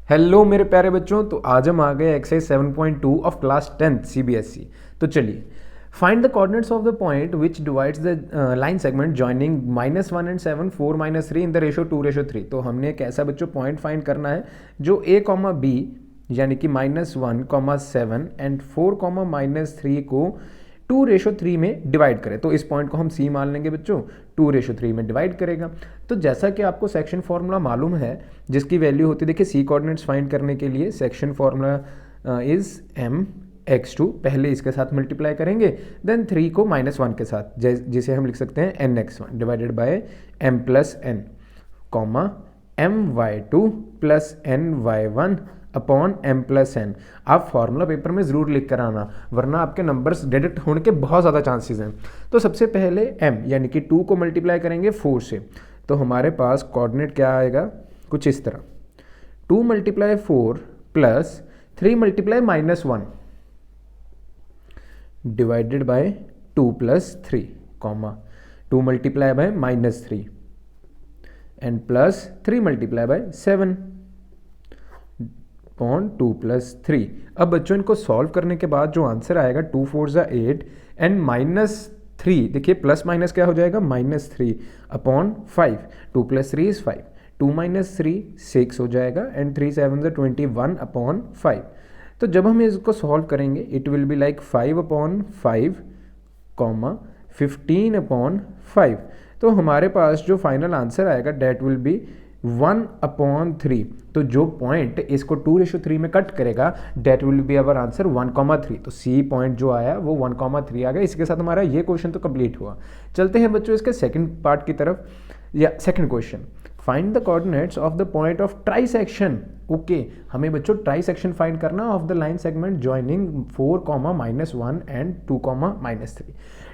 Hello मेरे प्यारे बच्चों, तो आज हम आ गए exercise 7.2 of class 10th CBSE. तो चलिए, find the coordinates of the point which divides the line segment joining -1 and 7 4 -3 in the ratio 2:3। तो हमने एक ऐसा बच्चों पॉइंट फाइंड करना है जो a, b यानी कि -1, 7 एंड 4, -3 को 2:3 में डिवाइड करें। तो इस पॉइंट को हम C मान लेंगे बच्चों, 2:3 में डिवाइड करेगा। तो जैसा कि आपको सेक्शन फॉर्मूला मालूम है, जिसकी वैल्यू होती है, देखिए C कोऑर्डिनेट्स फाइंड करने के लिए सेक्शन फॉर्मूला इज mx2, पहले इसके साथ मल्टीप्लाई करेंगे, देन 3 को -1 के साथ, जिसे हम लिख सकते हैं nx1 divided by m + n, my2 + ny1 upon m + n। आप फॉर्मूला पेपर में ज़रूर लिख कर आना, वरना आपके नंबर्स डिडक्ट होने के बहुत ज़्यादा चांसेस हैं। तो सबसे पहले m यानी कि 2 को मल्टीप्लाई करेंगे 4 से, तो हमारे पास कोऑर्डिनेट क्या आएगा, कुछ इस तरह, 2 × 4 + 3 × -1 divided by 2 + 3, 2 × -3 and plus 3 × 7 upon 2 + 3। अब बच्चों इनको सॉल्व करने के बाद जो आंसर आएगा 2 × 4 = 8 एंड -3, देखिए प्लस माइनस क्या हो जाएगा, -3 अपॉन 5, 2 + 3 = 5, 2 - 3 6 हो जाएगा एंड 3 × 7 = 21 अपॉन 5। तो जब हम इसको सॉल्व करेंगे it will be like 5 upon 5, 15 upon 5। तो हमारे पास जो फाइनल आंसर आएगा डेट विल बी 1/3। तो जो पॉइंट इसको 2:3 में कट करेगा that will be our answer 1,3। तो सी पॉइंट जो आया वो 1,3 आ गया। इसके साथ हमारा ये क्वेश्चन तो कंप्लीट हुआ। चलते हैं बच्चों इसके सेकंड पार्ट की तरफ, या second question, find the coordinates of the point of trisection. Okay, हमें बच्चों ट्राइसेक्शन फाइंड करना of the line segment joining 4, -1 and 2, -3।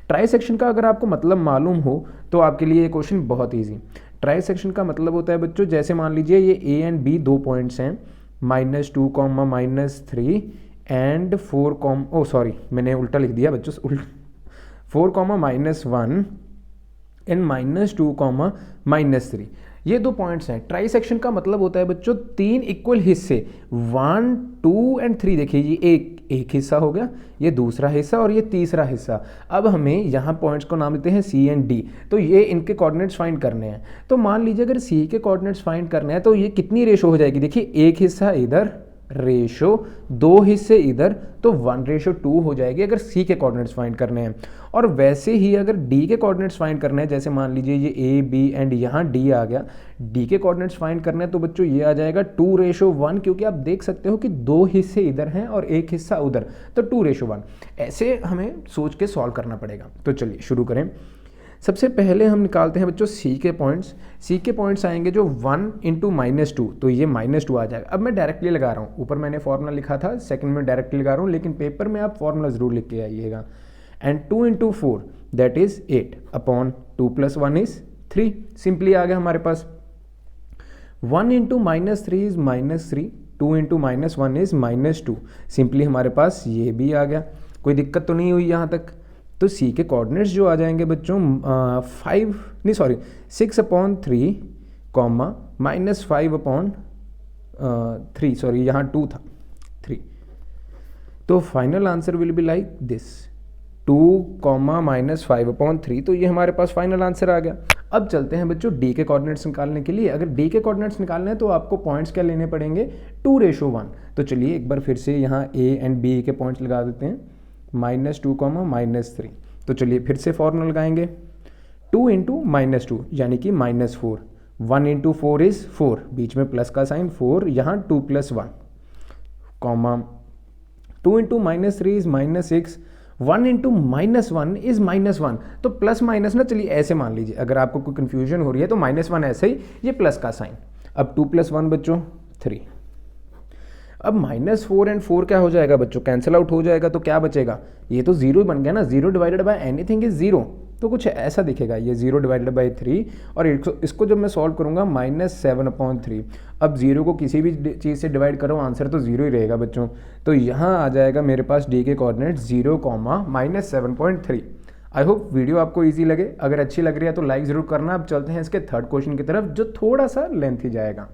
Trisection का अगर आपको मतलब मालूम हो तो आपके लिए ये क्वेश्चन बहुत ईजी। ट्राइसेक्शन का मतलब होता है बच्चों, जैसे मान लीजिए ये A एंड B दो पॉइंट्स हैं, -2, -3 एंड 4, मैंने उल्टा लिख दिया बच्चों, 4, -1 एंड -2, -3, ये दो पॉइंट्स हैं। ट्राइसेक्शन का मतलब होता है बच्चों 3 इक्वल हिस्से, 1, 2 एंड 3। देखिए ये एक हिस्सा हो गया, ये दूसरा हिस्सा और ये तीसरा हिस्सा। अब हमें यहाँ पॉइंट्स को नाम देते हैं C एंड D। तो ये इनके कोऑर्डिनेट्स फाइंड करने हैं। तो मान लीजिए अगर C के कोऑर्डिनेट्स फाइंड करने हैं तो ये कितनी रेशो हो जाएगी, देखिए एक हिस्सा इधर रेशो 2 हिस्से इधर, तो 1:2 हो जाएगी अगर C के कोऑर्डिनेट्स फाइंड करने हैं। और वैसे ही अगर D के कोऑर्डिनेट्स फाइंड करने हैं, जैसे मान लीजिए ये A, B एंड यहाँ D आ गया, D के कोऑर्डिनेट्स फाइंड करने हैं तो बच्चों ये आ जाएगा 2:1, क्योंकि आप देख सकते हो कि 2 हिस्से इधर हैं और एक हिस्सा उधर, तो 2:1। ऐसे हमें सोच के सॉल्व करना पड़ेगा। तो चलिए शुरू करें। सबसे पहले हम निकालते हैं बच्चों C के पॉइंट्स। C के पॉइंट्स आएंगे जो 1 × -2, तो ये -2 आ जाएगा। अब मैं डायरेक्टली लगा रहा हूँ, ऊपर मैंने फॉर्मूला लिखा था, सेकंड में डायरेक्टली लगा रहा हूँ, लेकिन पेपर में आप फॉर्मूला ज़रूर लिख के आइएगा। And 2 × 4 that is 8 upon 2 + 1 = 3, simply आ गया हमारे पास। 1 × -3 इज़ -3, 2 × -1 इज़ -2, सिंपली हमारे पास ये भी आ गया। कोई दिक्कत तो नहीं हुई यहाँ तक। तो C के कोऑर्डिनेट्स जो आ जाएंगे बच्चों 6/3, -5/3, यहाँ 2 था, 3। तो final answer will be like this, 2, -5/3। तो ये हमारे पास फाइनल आंसर आ गया। अब चलते हैं बच्चों D के कोऑर्डिनेट्स निकालने के लिए। अगर D के कोऑर्डिनेट्स निकालने हैं तो आपको पॉइंट्स क्या लेने पड़ेंगे, 2:1। तो चलिए एक बार फिर से यहाँ A एंड B के पॉइंट्स लगा देते हैं, -2, -3। तो चलिए फिर से फॉर्मूला लगाएंगे, 2 × -2 यानी कि -4, 1 × 4 इज़ 4, बीच में प्लस का साइन 4, यहाँ 2 + 1, 2 × -3 इज़ -6, 1 × -1 इज़ -1। तो प्लस माइनस ना, चलिए ऐसे मान लीजिए, अगर आपको कोई कन्फ्यूजन हो रही है तो -1 ऐसे ही, ये प्लस का साइन। अब 2 + 1 बच्चों 3। अब -4 एंड 4 क्या हो जाएगा बच्चों, कैंसिल आउट हो जाएगा, तो क्या बचेगा, ये तो 0 ही बन गया ना, 0 डिवाइडेड बाय एनीथिंग इज 0, तो कुछ ऐसा दिखेगा, ये 0 डिवाइडेड बाय 3। और इसको जब मैं सॉल्व करूंगा -7/3। अब 0 को किसी भी चीज़ से डिवाइड करो, आंसर तो 0 ही रहेगा बच्चों। तो यहाँ आ जाएगा मेरे पास D के कोऑर्डिनेट 0, -7.3। आई होप वीडियो आपको ईजी लगे। अगर अच्छी लग रही है तो लाइक ज़रूर करना। अब चलते हैं इसके थर्ड क्वेश्चन की तरफ, जो थोड़ा सा लेंथी जाएगा।